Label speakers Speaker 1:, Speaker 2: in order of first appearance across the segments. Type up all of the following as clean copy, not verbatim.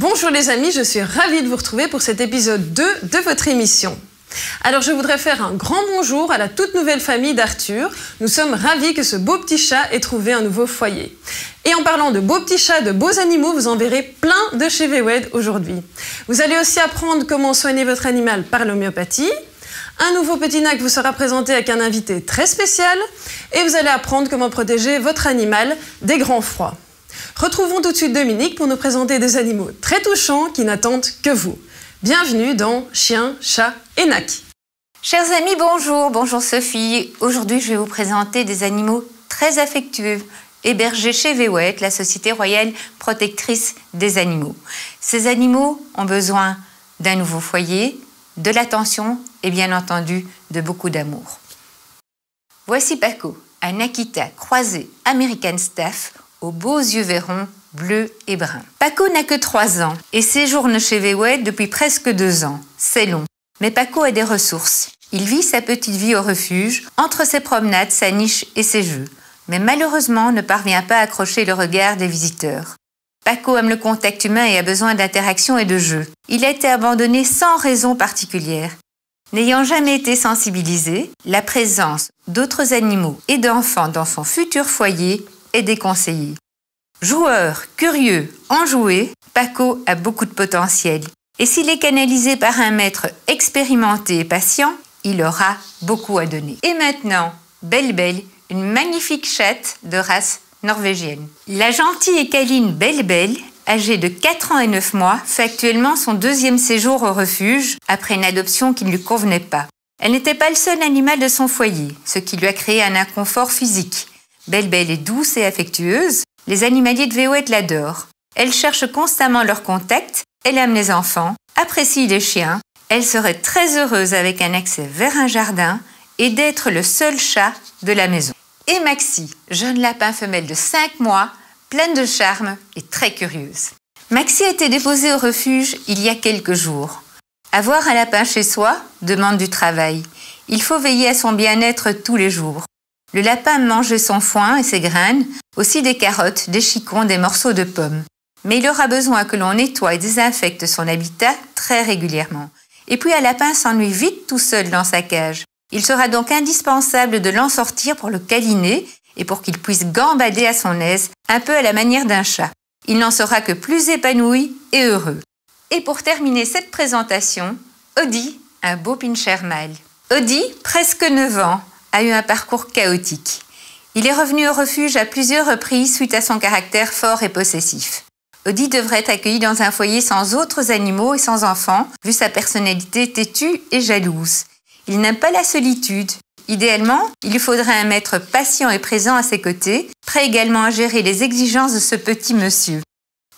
Speaker 1: Bonjour les amis, je suis ravie de vous retrouver pour cet épisode 2 de votre émission. Alors je voudrais faire un grand bonjour à la toute nouvelle famille d'Arthur. Nous sommes ravis que ce beau petit chat ait trouvé un nouveau foyer. Et en parlant de beaux petits chats, de beaux animaux, vous en verrez plein de chez VWed aujourd'hui. Vous allez aussi apprendre comment soigner votre animal par l'homéopathie. Un nouveau petit NAC vous sera présenté avec un invité très spécial. Et vous allez apprendre comment protéger votre animal des grands froids. Retrouvons tout de suite Dominique pour nous présenter des animaux très touchants qui n'attendent que vous. Bienvenue dans Chien, Chat et NAC.
Speaker 2: Chers amis, bonjour. Bonjour Sophie. Aujourd'hui, je vais vous présenter des animaux très affectueux, hébergés chez VWed, la Société Royale Protectrice des Animaux. Ces animaux ont besoin d'un nouveau foyer, de l'attention et bien entendu de beaucoup d'amour. Voici Paco, un Akita croisé American Staff aux beaux yeux verrons, bleus et bruns. Paco n'a que 3 ans et séjourne chez VWed depuis presque 2 ans. C'est long, mais Paco a des ressources. Il vit sa petite vie au refuge, entre ses promenades, sa niche et ses jeux. Mais malheureusement ne parvient pas à accrocher le regard des visiteurs. Paco aime le contact humain et a besoin d'interaction et de jeu. Il a été abandonné sans raison particulière. N'ayant jamais été sensibilisé, la présence d'autres animaux et d'enfants dans son futur foyer est déconseillée. Joueur, curieux, enjoué, Paco a beaucoup de potentiel. Et s'il est canalisé par un maître expérimenté et patient, il aura beaucoup à donner. Et maintenant, Belle, une magnifique chatte de race norvégienne. La gentille et câline Belle, âgée de 4 ans et 9 mois, fait actuellement son 2e séjour au refuge après une adoption qui ne lui convenait pas. Elle n'était pas le seul animal de son foyer, ce qui lui a créé un inconfort physique. Belle est douce et affectueuse. Les animaliers de VWed l'adorent. Elle cherche constamment leur contact, elle aime les enfants, apprécie les chiens. Elle serait très heureuse avec un accès vers un jardin et d'être le seul chat de la maison. Et Maxi, jeune lapin femelle de 5 mois, pleine de charme et très curieuse. Maxi a été déposée au refuge il y a quelques jours. Avoir un lapin chez soi demande du travail. Il faut veiller à son bien-être tous les jours. Le lapin mange son foin et ses graines, aussi des carottes, des chicons, des morceaux de pommes. Mais il aura besoin que l'on nettoie et désinfecte son habitat très régulièrement. Et puis un lapin s'ennuie vite tout seul dans sa cage. Il sera donc indispensable de l'en sortir pour le câliner et pour qu'il puisse gambader à son aise, un peu à la manière d'un chat. Il n'en sera que plus épanoui et heureux. Et pour terminer cette présentation, Audi, un beau pincher mâle. Audi, presque 9 ans, a eu un parcours chaotique. Il est revenu au refuge à plusieurs reprises suite à son caractère fort et possessif. Audi devrait être accueilli dans un foyer sans autres animaux et sans enfants, vu sa personnalité têtue et jalouse. Il n'aime pas la solitude. Idéalement, il lui faudrait un maître patient et présent à ses côtés, prêt également à gérer les exigences de ce petit monsieur.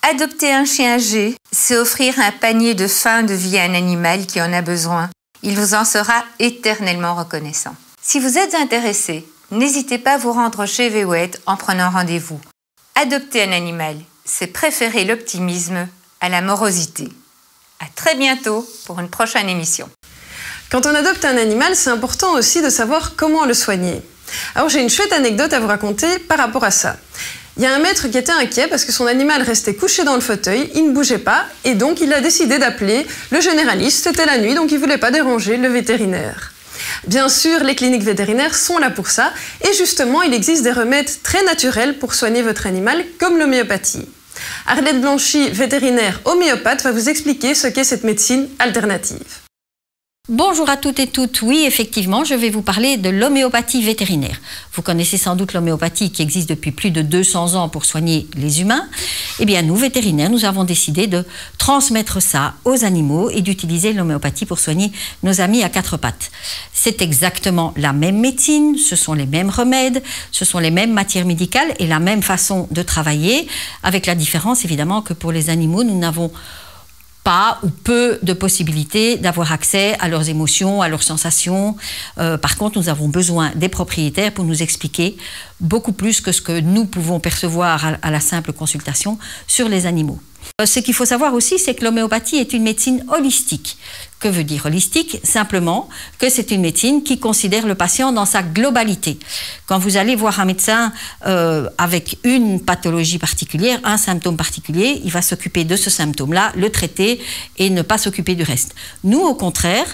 Speaker 2: Adopter un chien âgé, c'est offrir un panier de fin de vie à un animal qui en a besoin. Il vous en sera éternellement reconnaissant. Si vous êtes intéressé, n'hésitez pas à vous rendre chez VWed en prenant rendez-vous. Adopter un animal, c'est préférer l'optimisme à la morosité. À très bientôt pour une prochaine émission.
Speaker 1: Quand on adopte un animal, c'est important aussi de savoir comment le soigner. Alors j'ai une chouette anecdote à vous raconter par rapport à ça. Il y a un maître qui était inquiet parce que son animal restait couché dans le fauteuil, il ne bougeait pas, et donc il a décidé d'appeler le généraliste. C'était la nuit, donc il ne voulait pas déranger le vétérinaire. Bien sûr, les cliniques vétérinaires sont là pour ça, et justement, il existe des remèdes très naturels pour soigner votre animal, comme l'homéopathie. Arlette Blanchy, vétérinaire homéopathe, va vous expliquer ce qu'est cette médecine alternative.
Speaker 3: Bonjour à toutes et toutes. Oui, effectivement, je vais vous parler de l'homéopathie vétérinaire. Vous connaissez sans doute l'homéopathie qui existe depuis plus de 200 ans pour soigner les humains. Eh bien, nous, vétérinaires, nous avons décidé de transmettre ça aux animaux et d'utiliser l'homéopathie pour soigner nos amis à 4 pattes. C'est exactement la même médecine, ce sont les mêmes remèdes, ce sont les mêmes matières médicales et la même façon de travailler, avec la différence évidemment que pour les animaux, nous n'avons pas ou peu de possibilités d'avoir accès à leurs émotions, à leurs sensations. Par contre, nous avons besoin des propriétaires pour nous expliquer beaucoup plus que ce que nous pouvons percevoir à la simple consultation sur les animaux. Ce qu'il faut savoir aussi, c'est que l'homéopathie est une médecine holistique. Que veut dire holistique? Simplement que c'est une médecine qui considère le patient dans sa globalité. Quand vous allez voir un médecin avec une pathologie particulière, un symptôme particulier, il va s'occuper de ce symptôme-là, le traiter et ne pas s'occuper du reste. Nous, au contraire,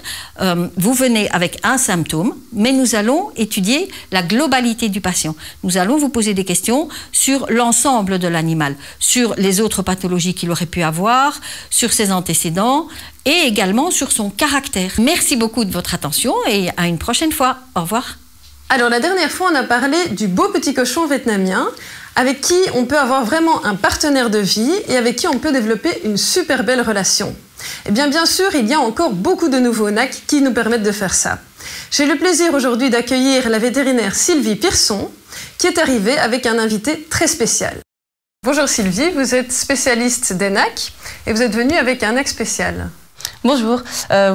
Speaker 3: vous venez avec un symptôme, mais nous allons étudier la globalité du patient. Nous allons vous poser des questions sur l'ensemble de l'animal, sur les autres pathologies qu'il aurait pu avoir, sur ses antécédents, et également sur son caractère. Merci beaucoup de votre attention et à une prochaine fois. Au revoir.
Speaker 1: Alors la dernière fois, on a parlé du beau petit cochon vietnamien avec qui on peut avoir vraiment un partenaire de vie et avec qui on peut développer une super belle relation. Eh bien sûr, il y a encore beaucoup de nouveaux NAC qui nous permettent de faire ça. J'ai le plaisir aujourd'hui d'accueillir la vétérinaire Sylvie Pierson qui est arrivée avec un invité très spécial. Bonjour Sylvie, vous êtes spécialiste des NAC et vous êtes venue avec un NAC spécial.
Speaker 4: Bonjour,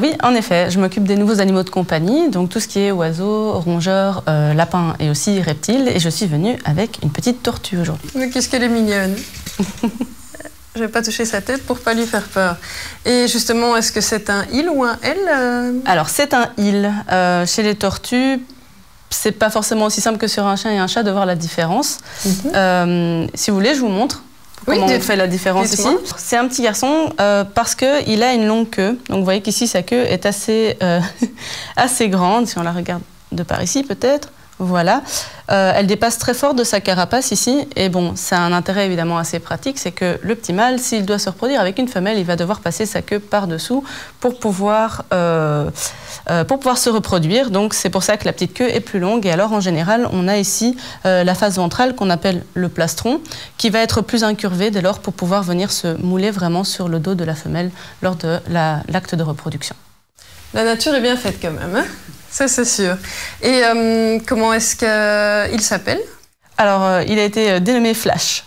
Speaker 4: oui en effet, je m'occupe des nouveaux animaux de compagnie, donc tout ce qui est oiseaux, rongeurs, lapins et aussi reptiles, et je suis venue avec une petite tortue aujourd'hui.
Speaker 1: Mais qu'est-ce qu'elle est mignonne. Je vais pas toucher sa tête pour pas lui faire peur. Et justement, est-ce que c'est un il ou un elle
Speaker 4: Alors c'est un il. Chez les tortues, c'est pas forcément aussi simple que sur un chien et un chat de voir la différence. Si vous voulez, je vous montre. Comment on fait la différence ici? C'est un petit garçon parce qu'il a une longue queue. Donc vous voyez qu'ici, sa queue est assez, assez grande. Si on la regarde de par ici, peut-être. Voilà. Elle dépasse très fort de sa carapace ici. Et bon, ça a un intérêt évidemment assez pratique. C'est que le petit mâle, s'il doit se reproduire avec une femelle, il va devoir passer sa queue par-dessous pour pouvoir se reproduire. Donc c'est pour ça que la petite queue est plus longue. Et alors en général, on a ici la face ventrale qu'on appelle le plastron, qui va être plus incurvé dès lors pour pouvoir venir se mouler vraiment sur le dos de la femelle lors de l'acte de reproduction.
Speaker 1: La nature est bien faite quand même, hein? Ça c'est sûr. Et comment est-ce qu'il s'appelle? Alors
Speaker 4: il a été dénommé Flash.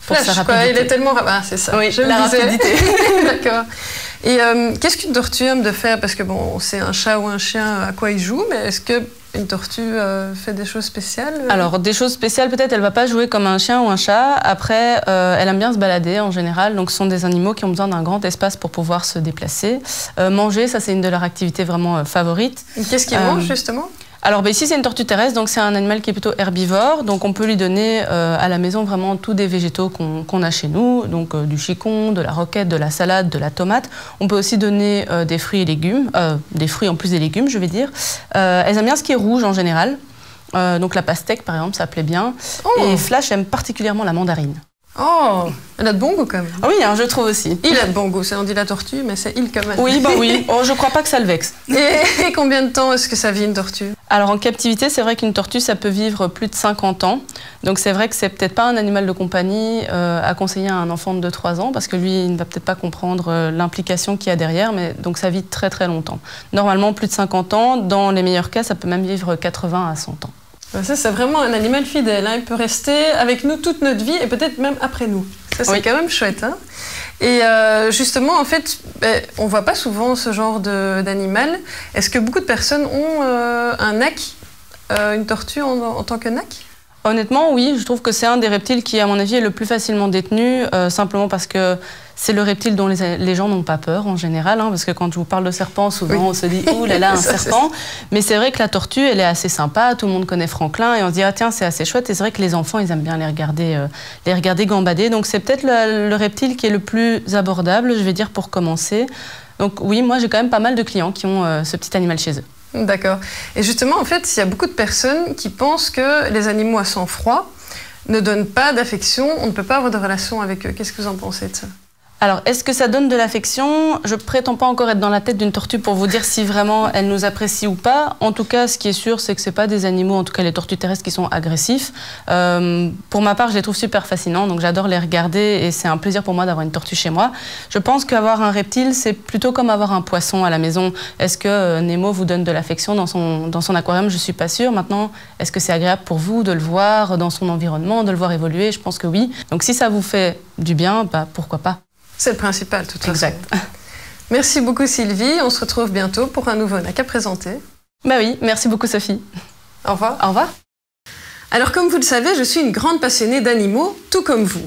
Speaker 1: Flash, quoi, il est tellement... Ah, c'est ça.
Speaker 4: Oui, la rapidité.
Speaker 1: D'accord. Et qu'est-ce qu'une tortue aime de faire? Parce que bon, c'est un chat ou un chien à quoi il joue, mais est-ce qu'une tortue fait des choses spéciales?
Speaker 4: Alors, des choses spéciales, peut-être, elle ne va pas jouer comme un chien ou un chat. Après, elle aime bien se balader en général. Donc, ce sont des animaux qui ont besoin d'un grand espace pour pouvoir se déplacer. Manger, ça, c'est une de leurs activités vraiment favorites.
Speaker 1: Qu'est-ce qu'ils mangent, justement?
Speaker 4: Alors ici c'est une tortue terrestre, donc c'est un animal qui est plutôt herbivore, donc on peut lui donner à la maison vraiment tous des végétaux qu'on a chez nous, donc du chicon, de la roquette, de la salade, de la tomate. On peut aussi donner des fruits et légumes, des fruits en plus des légumes je vais dire. Elles aiment bien ce qui est rouge en général, donc la pastèque par exemple ça plaît bien, et Flash aime particulièrement la mandarine.
Speaker 1: Oh, elle a de bon goût quand même.
Speaker 4: Ah oui, hein, je trouve aussi.
Speaker 1: Il a de bon goût, on dit la tortue, mais c'est il quand même.
Speaker 4: Oui, bah oui. Oh, je crois pas que ça le vexe.
Speaker 1: Et combien de temps est-ce que ça vit une tortue?
Speaker 4: Alors en captivité, c'est vrai qu'une tortue, ça peut vivre plus de 50 ans. Donc c'est vrai que c'est peut-être pas un animal de compagnie à conseiller à un enfant de 2-3 ans, parce que lui, il ne va peut-être pas comprendre l'implication qu'il y a derrière, mais donc ça vit très très longtemps. Normalement, plus de 50 ans. Dans les meilleurs cas, ça peut même vivre 80 à 100 ans.
Speaker 1: Ça, c'est vraiment un animal fidèle, hein. Il peut rester avec nous toute notre vie et peut-être même après nous. Ça, c'est quand même chouette, hein. Et justement, en fait, on ne voit pas souvent ce genre d'animal. Est-ce que beaucoup de personnes ont un NAC, une tortue en tant que NAC?
Speaker 4: Honnêtement, oui. Je trouve que c'est un des reptiles qui, à mon avis, est le plus facilement détenu, simplement parce que c'est le reptile dont les gens n'ont pas peur en général, hein, parce que quand je vous parle de serpent, souvent on se dit « Ouh là là, un serpent !» Mais c'est vrai que la tortue, elle est assez sympa, tout le monde connaît Franklin, et on se dit « Ah tiens, c'est assez chouette !» Et c'est vrai que les enfants, ils aiment bien les regarder gambader. Donc c'est peut-être le reptile qui est le plus abordable, je vais dire, pour commencer. Donc oui, moi j'ai quand même pas mal de clients qui ont ce petit animal chez eux.
Speaker 1: D'accord. Et justement, en fait, il y a beaucoup de personnes qui pensent que les animaux à sang froid ne donnent pas d'affection, on ne peut pas avoir de relation avec eux. Qu'est-ce que vous en pensez de ça?
Speaker 4: Alors, est-ce que ça donne de l'affection? Je prétends pas encore être dans la tête d'une tortue pour vous dire si vraiment elle nous apprécie ou pas. En tout cas, ce qui est sûr, c'est que c'est pas des animaux, en tout cas les tortues terrestres, qui sont agressifs. Pour ma part, je les trouve super fascinants, donc j'adore les regarder et c'est un plaisir pour moi d'avoir une tortue chez moi. Je pense qu'avoir un reptile, c'est plutôt comme avoir un poisson à la maison. Est-ce que Nemo vous donne de l'affection dans son aquarium? Je suis pas sûre. Maintenant, est-ce que c'est agréable pour vous de le voir dans son environnement, de le voir évoluer? Je pense que oui. Donc si ça vous fait du bien, bah, pourquoi pas?
Speaker 1: C'est le principal, de toute façon.
Speaker 4: Exact.
Speaker 1: Merci beaucoup Sylvie, on se retrouve bientôt pour un nouveau NAC à présenter.
Speaker 4: Bah oui, merci beaucoup Sophie.
Speaker 1: Au revoir.
Speaker 4: Au revoir.
Speaker 1: Alors comme vous le savez, je suis une grande passionnée d'animaux, tout comme vous.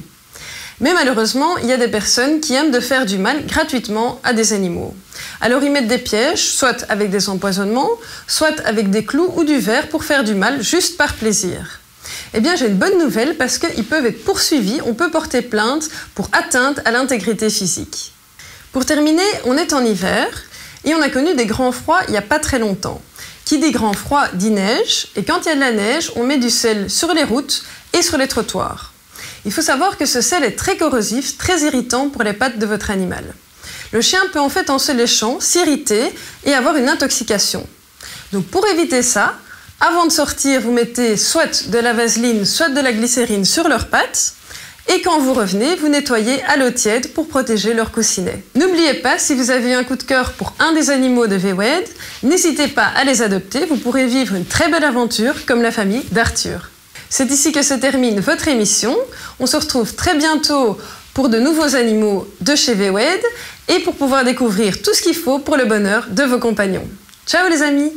Speaker 1: Mais malheureusement, il y a des personnes qui aiment de faire du mal gratuitement à des animaux. Alors ils mettent des pièges, soit avec des empoisonnements, soit avec des clous ou du verre pour faire du mal juste par plaisir. Eh bien, j'ai une bonne nouvelle parce qu'ils peuvent être poursuivis, on peut porter plainte pour atteinte à l'intégrité physique. Pour terminer, on est en hiver et on a connu des grands froids il n'y a pas très longtemps. Qui dit grand froid dit neige, et quand il y a de la neige, on met du sel sur les routes et sur les trottoirs. Il faut savoir que ce sel est très corrosif, très irritant pour les pattes de votre animal. Le chien peut en fait, en se léchant, s'irriter et avoir une intoxication. Donc pour éviter ça, avant de sortir, vous mettez soit de la vaseline, soit de la glycérine sur leurs pattes. Et quand vous revenez, vous nettoyez à l'eau tiède pour protéger leur coussinet. N'oubliez pas, si vous avez un coup de cœur pour un des animaux de VWED, n'hésitez pas à les adopter, vous pourrez vivre une très belle aventure comme la famille d'Arthur. C'est ici que se termine votre émission. On se retrouve très bientôt pour de nouveaux animaux de chez VWED et pour pouvoir découvrir tout ce qu'il faut pour le bonheur de vos compagnons. Ciao les amis!